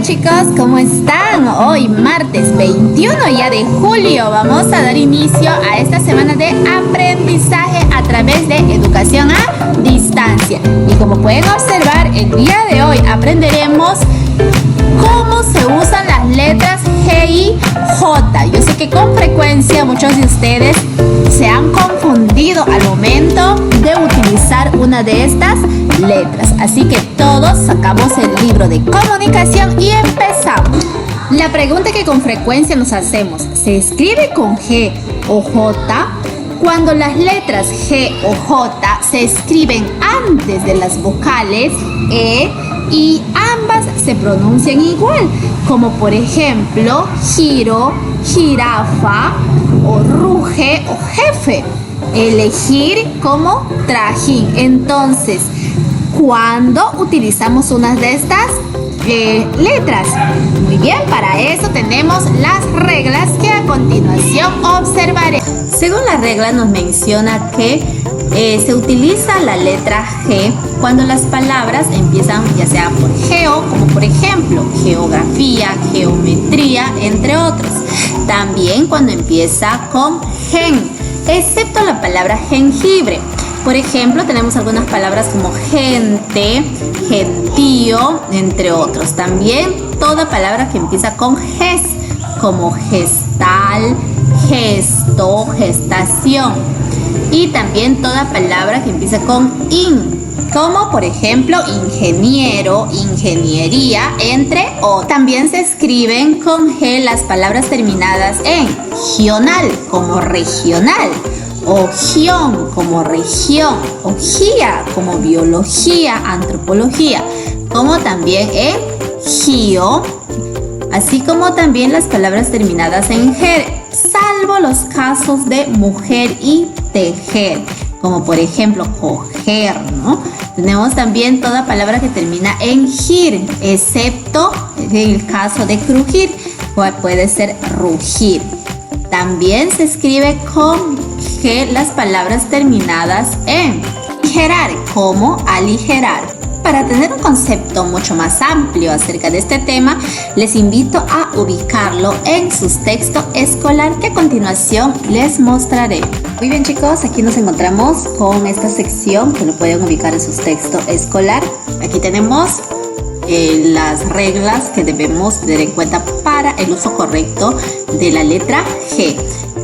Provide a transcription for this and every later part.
chicos, ¿cómo están? Hoy martes 21 ya de julio vamos a dar inicio a esta semana de aprendizaje a través de educación a distancia. Y como pueden observar, el día de hoy aprenderemos cómo se usan las letras G y J. Yo sé que con frecuencia muchos de ustedes se han confundido al momento de utilizar una de estas letras. Así que todos sacamos el libro de comunicación y empezamos. La pregunta que con frecuencia nos hacemos: ¿se escribe con G o J? Cuando las letras G o J se escriben antes de las vocales E y ambas se pronuncian igual, como por ejemplo giro, jirafa o ruge o jefe. Elegir como trajín. Entonces, ¿cuándo utilizamos una de estas letras? Muy bien, para eso tenemos las reglas que a continuación observaré. Según la regla nos menciona que se utiliza la letra G cuando las palabras empiezan ya sea por geo, como por ejemplo geografía, geometría, entre otros. También cuando empieza con gen, excepto la palabra jengibre. Por ejemplo, tenemos algunas palabras como gente, gentío, entre otros. También toda palabra que empieza con ges, como gestal, gesto, gestación. Y también toda palabra que empieza con in, como por ejemplo ingeniero, ingeniería, entre otros. También se escriben con G las palabras terminadas en gional, como regional, o gion, como región, o gia, como biología, antropología, como también en gio, así como también las palabras terminadas en ger, salvo los casos de mujer y tejer, como por ejemplo coger, ¿no? Tenemos también toda palabra que termina en gir, excepto en el caso de crujir, cual puede ser rugir. También se escribe con G las palabras terminadas en aligerar, como aligerar. Para tener un concepto mucho más amplio acerca de este tema, les invito a ubicarlo en sus textos escolar que a continuación les mostraré. Muy bien chicos, aquí nos encontramos con esta sección que lo pueden ubicar en sus textos escolar. Aquí tenemos las reglas que debemos tener en cuenta para el uso correcto de la letra G.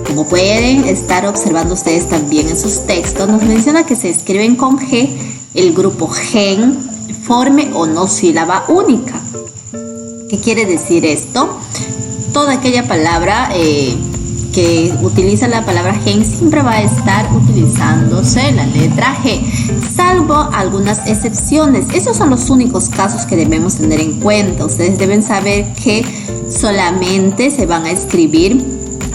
Como pueden estar observando ustedes también en sus textos, nos menciona que se escriben con G el grupo gen, forme o no sílaba única. ¿Qué quiere decir esto? Toda aquella palabra que utiliza la palabra gen siempre va a estar utilizándose la letra G, salvo algunas excepciones. Esos son los únicos casos que debemos tener en cuenta. Ustedes deben saber que solamente se van a escribir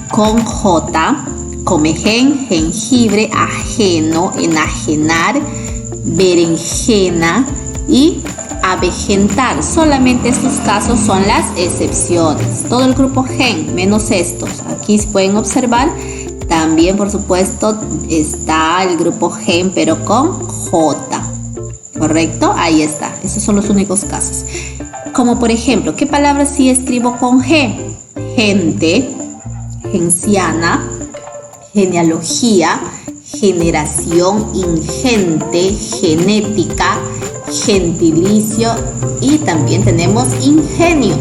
con J, comegen, jengibre, ajeno, enajenar, berenjena y avejentar. Solamente estos casos son las excepciones. Todo el grupo gen, menos estos. Aquí pueden observar. También, por supuesto, está el grupo gen, pero con J. ¿Correcto? Ahí está. Esos son los únicos casos. Como por ejemplo, ¿qué palabras sí escribo con G? Gente, genciana, genealogía, generación, ingente, genética, gentilicio y también tenemos ingenio.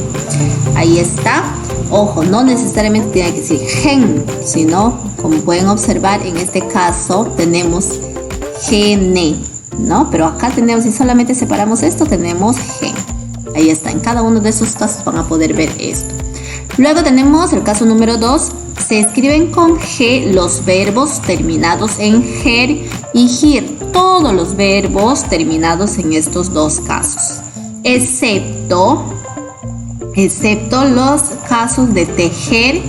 Ahí está. Ojo, no necesariamente tiene que decir gen, sino como pueden observar en este caso tenemos gene, ¿no? Pero acá tenemos, si solamente separamos esto, tenemos gen. Ahí está, en cada uno de esos casos van a poder ver esto. Luego tenemos el caso número 2. Se escriben con G los verbos terminados en ger y gir. Todos los verbos terminados en estos dos casos. Excepto los casos de tejer,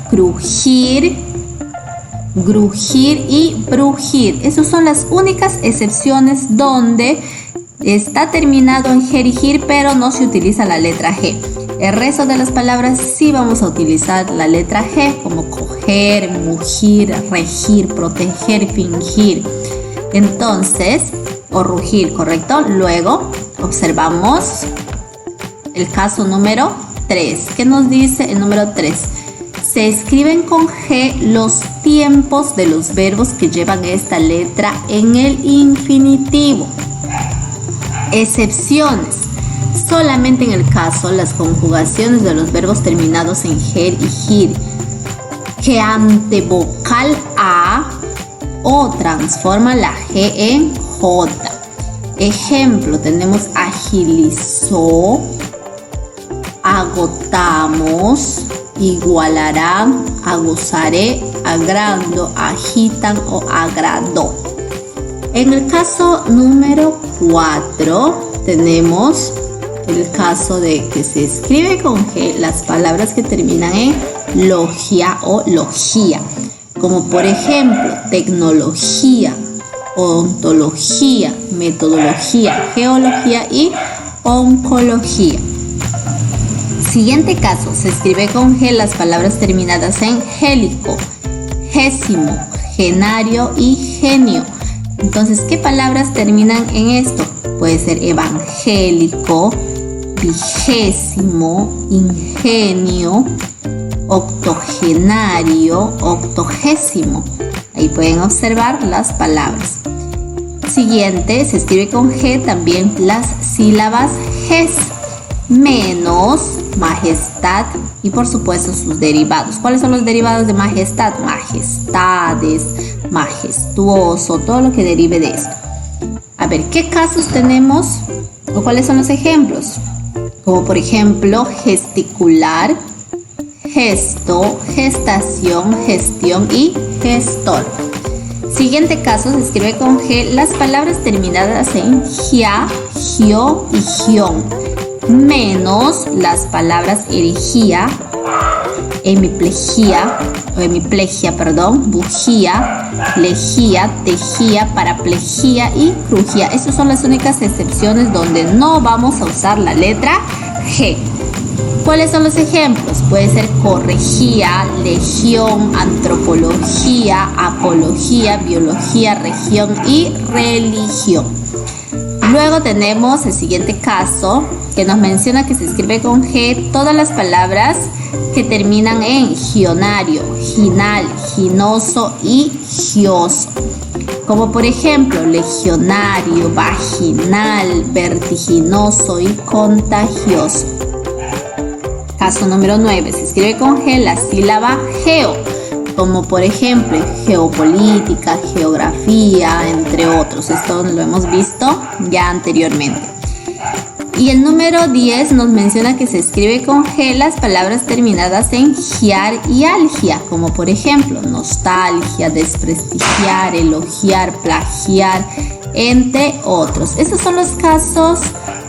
crujir, grujir y brujir. Esas son las únicas excepciones donde está terminado en ger y gir, pero no se utiliza la letra G. El resto de las palabras sí vamos a utilizar la letra G, como coger, mugir, regir, proteger, fingir. Entonces, o rugir, ¿correcto? Luego observamos el caso número 3. ¿Qué nos dice el número 3? Se escriben con G los tiempos de los verbos que llevan esta letra en el infinitivo. Excepciones. Solamente en el caso las conjugaciones de los verbos terminados en ger y gir, que ante vocal A o transforma la G en J. Ejemplo, tenemos agilizó, agotamos, igualarán, aguzaré, agrando, agitan o agradó. En el caso número 4 tenemos el caso de que se escribe con G las palabras que terminan en logia o logía, como por ejemplo tecnología, ontología, metodología, geología y oncología. Siguiente caso, se escribe con G las palabras terminadas en gélico, gésimo, genario y genio. Entonces, ¿qué palabras terminan en esto? Puede ser evangélico, vigésimo, ingenio, octogenario, octogésimo. Ahí pueden observar las palabras. Siguiente, se escribe con G también las sílabas ges, menos, majestad y por supuesto sus derivados. ¿Cuáles son los derivados de majestad? Majestades, majestuoso, todo lo que derive de esto. A ver, ¿qué casos tenemos o cuáles son los ejemplos? Como por ejemplo, gesticular, gesto, gestación, gestión y gestor. Siguiente caso, se escribe con G las palabras terminadas en gia, gio y gión, menos las palabras erigía, hemiplegia, bujía, lejía, tejía, paraplegia y crujía. Estas son las únicas excepciones donde no vamos a usar la letra G. ¿Cuáles son los ejemplos? Puede ser corregía, legión, antropología, apología, biología, región y religión. Luego tenemos el siguiente caso que nos menciona que se escribe con G todas las palabras que terminan en gionario, ginal, ginoso y gioso. Como por ejemplo, legionario, vaginal, vertiginoso y contagioso. Caso número 9, se escribe con G la sílaba geo, como por ejemplo geopolítica, geografía, entre otros. Esto lo hemos visto ya anteriormente. Y el número 10 nos menciona que se escribe con G las palabras terminadas en giar y algia, como por ejemplo nostalgia, desprestigiar, elogiar, plagiar, entre otros. Estos son los casos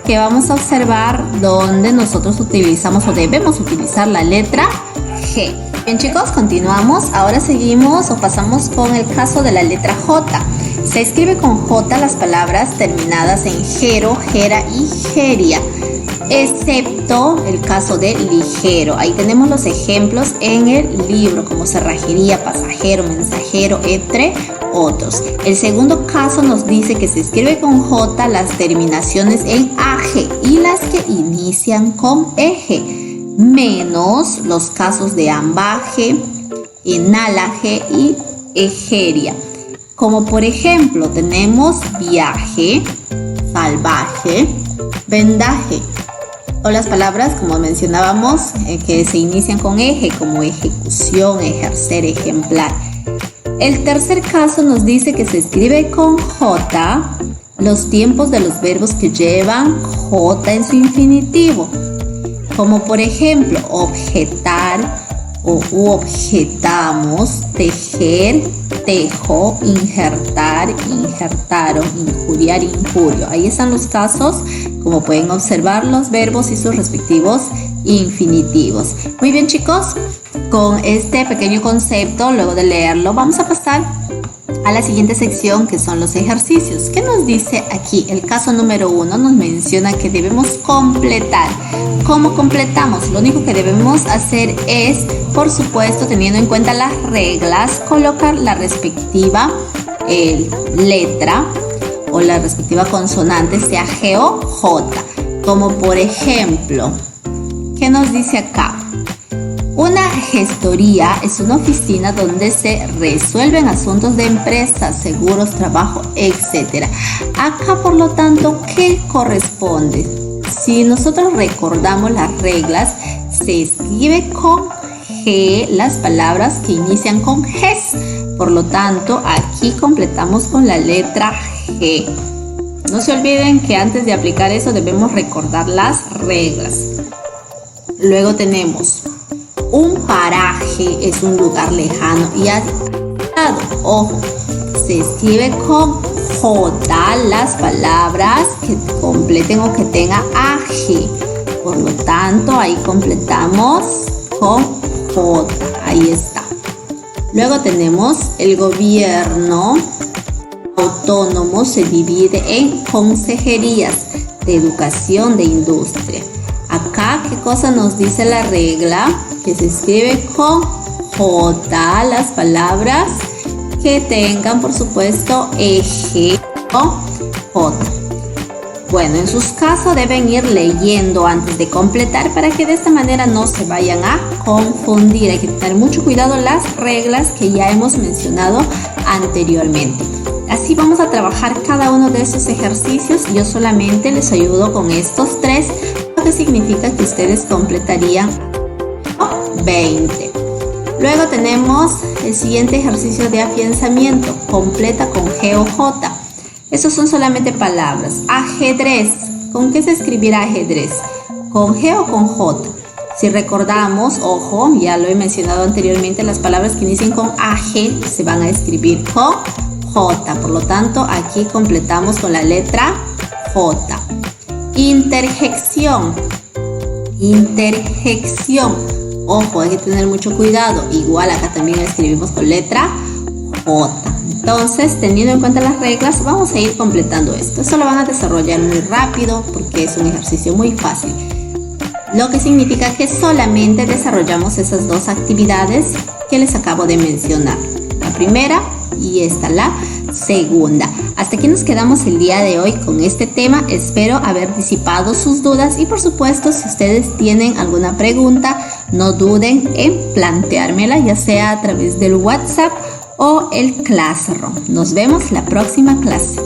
que vamos a observar donde nosotros utilizamos o debemos utilizar la letra G. Bien chicos, continuamos. Ahora seguimos o pasamos con el caso de la letra J. Se escribe con J las palabras terminadas en gero, gera y geria, excepto el caso de ligero. Ahí tenemos los ejemplos en el libro, como cerrajería, pasajero, mensajero, entre otros. El segundo caso nos dice que se escribe con J las terminaciones en age y las que inician con eje, menos los casos de ambaje, enalaje y egeria. Como por ejemplo tenemos viaje, salvaje, vendaje. O las palabras, como mencionábamos, que se inician con eje, como ejecución, ejercer, ejemplar. El tercer caso nos dice que se escribe con J los tiempos de los verbos que llevan J en su infinitivo. Como por ejemplo, objetar o objetamos, tejer, tejo, injertar, injertaron, injuriar, injurio. Ahí están los casos, como pueden observar, los verbos y sus respectivos infinitivos. Muy bien chicos, con este pequeño concepto, luego de leerlo, vamos a pasar a la siguiente sección, que son los ejercicios. ¿Qué nos dice aquí? El caso número 1 nos menciona que debemos completar. ¿Cómo completamos? Lo único que debemos hacer es, por supuesto, teniendo en cuenta las reglas, colocar la respectiva letra o la respectiva consonante, sea G o J. Como por ejemplo, ¿qué nos dice acá? Una gestoría es una oficina donde se resuelven asuntos de empresas, seguros, trabajo, etc. Acá, por lo tanto, ¿qué corresponde? Si nosotros recordamos las reglas, se escribe con G las palabras que inician con GES. Por lo tanto, aquí completamos con la letra G. No se olviden que antes de aplicar eso debemos recordar las reglas. Luego tenemos un paraje, es un lugar lejano y aislado. Ojo, se escribe con J las palabras que completen o que tenga AG. Por lo tanto, ahí completamos con J. Ahí está. Luego tenemos el gobierno autónomo, se divide en consejerías de educación, de industria. Acá, ¿qué cosa nos dice la regla? Que se escribe con J las palabras que tengan, por supuesto, eje o J. Bueno, en sus casos deben ir leyendo antes de completar para que de esta manera no se vayan a confundir. Hay que tener mucho cuidado las reglas que ya hemos mencionado anteriormente. Así vamos a trabajar cada uno de estos ejercicios. Yo solamente les ayudo con estos 3, lo que significa que ustedes completarían 20. Luego tenemos el siguiente ejercicio de afianzamiento. Completa con G o J. Esos son solamente palabras. Ajedrez. ¿Con qué se escribirá ajedrez? ¿Con G o con J? Si recordamos, ojo, ya lo he mencionado anteriormente, las palabras que inician con AG se van a escribir con J. Por lo tanto, aquí completamos con la letra J. Interjección. Interjección. Ojo, hay que tener mucho cuidado. Igual acá también escribimos con letra J. Entonces, teniendo en cuenta las reglas, vamos a ir completando esto. Esto lo van a desarrollar muy rápido porque es un ejercicio muy fácil. Lo que significa que solamente desarrollamos esas 2 actividades que les acabo de mencionar. La primera y esta la segunda. Hasta aquí nos quedamos el día de hoy con este tema. Espero haber disipado sus dudas y por supuesto, si ustedes tienen alguna pregunta, no duden en planteármela, ya sea a través del WhatsApp o el Classroom. Nos vemos la próxima clase.